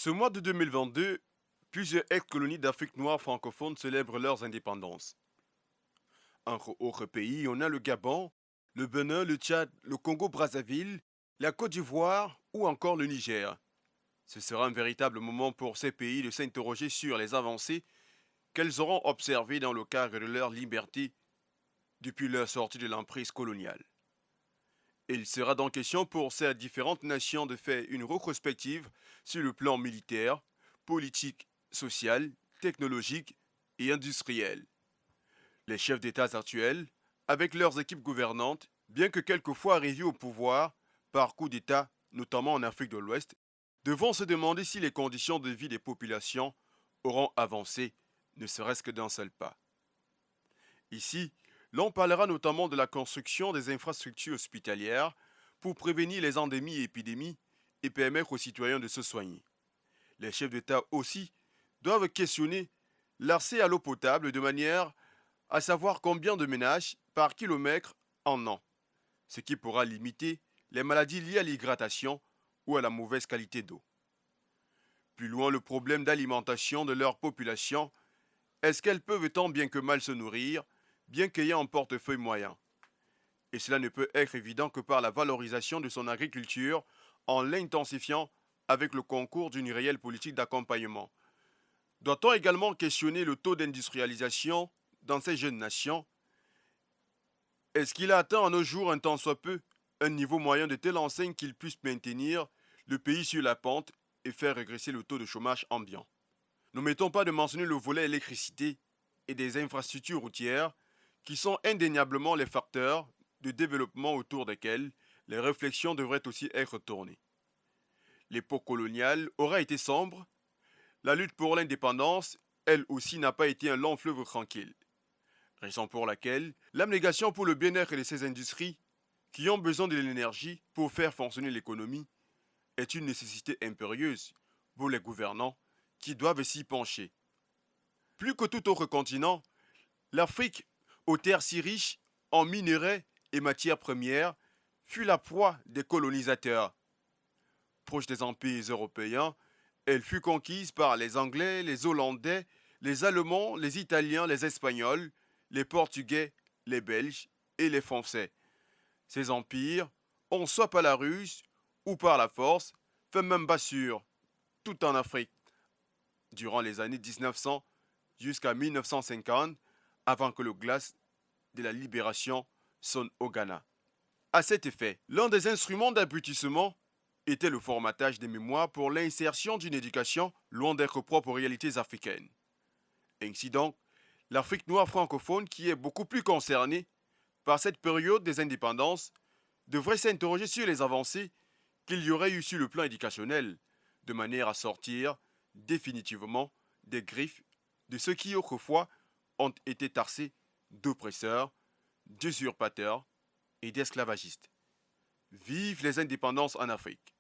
Ce mois de 2022, plusieurs ex-colonies d'Afrique noire francophone célèbrent leurs indépendances. Entre autres pays, on a le Gabon, le Bénin, le Tchad, le Congo-Brazzaville, la Côte d'Ivoire ou encore le Niger. Ce sera un véritable moment pour ces pays de s'interroger sur les avancées qu'elles auront observées dans le cadre de leur liberté depuis leur sortie de l'emprise coloniale. Il sera donc question pour ces différentes nations de faire une rétrospective sur le plan militaire, politique, social, technologique et industriel. Les chefs d'État actuels, avec leurs équipes gouvernantes, bien que quelquefois arrivés au pouvoir par coup d'État, notamment en Afrique de l'Ouest, devront se demander si les conditions de vie des populations auront avancé, ne serait-ce que d'un seul pas. Ici, l'on parlera notamment de la construction des infrastructures hospitalières pour prévenir les endémies et épidémies et permettre aux citoyens de se soigner. Les chefs d'État aussi doivent questionner l'accès à l'eau potable de manière à savoir combien de ménages par kilomètre en ont, ce qui pourra limiter les maladies liées à l'hydratation ou à la mauvaise qualité d'eau. Plus loin, le problème d'alimentation de leur population, est-ce qu'elles peuvent tant bien que mal se nourrir, bien qu'ayant un portefeuille moyen? Et cela ne peut être évident que par la valorisation de son agriculture en l'intensifiant avec le concours d'une réelle politique d'accompagnement. Doit-on également questionner le taux d'industrialisation dans ces jeunes nations? Est-ce qu'il a atteint en nos jours un tant soit peu un niveau moyen de telle enseigne qu'il puisse maintenir le pays sur la pente et faire régresser le taux de chômage ambiant? N'omettons pas de mentionner le volet électricité et des infrastructures routières qui sont indéniablement les facteurs de développement autour desquels les réflexions devraient aussi être tournées. L'époque coloniale aura été sombre, la lutte pour l'indépendance, elle aussi, n'a pas été un long fleuve tranquille. Raison pour laquelle l'abnégation pour le bien-être de ces industries, qui ont besoin de l'énergie pour faire fonctionner l'économie, est une nécessité impérieuse pour les gouvernants qui doivent s'y pencher. Plus que tout autre continent, l'Afrique, aux terres si riches en minerais et matières premières, fut la proie des colonisateurs. Proche des empires européens, elle fut conquise par les Anglais, les Hollandais, les Allemands, les Italiens, les Espagnols, les Portugais, les Belges et les Français. Ces empires ont soit par la ruse ou par la force fait même bassure, tout en Afrique, durant les années 1900 jusqu'à 1950, avant que le glace de la libération sonne au Ghana. À cet effet, l'un des instruments d'abrutissement était le formatage des mémoires pour l'insertion d'une éducation loin d'être propre aux réalités africaines. Ainsi donc, l'Afrique noire francophone, qui est beaucoup plus concernée par cette période des indépendances, devrait s'interroger sur les avancées qu'il y aurait eu sur le plan éducationnel, de manière à sortir définitivement des griffes de ceux qui autrefois ont été taxés d'oppresseurs, d'usurpateurs et d'esclavagistes. Vive les indépendances en Afrique!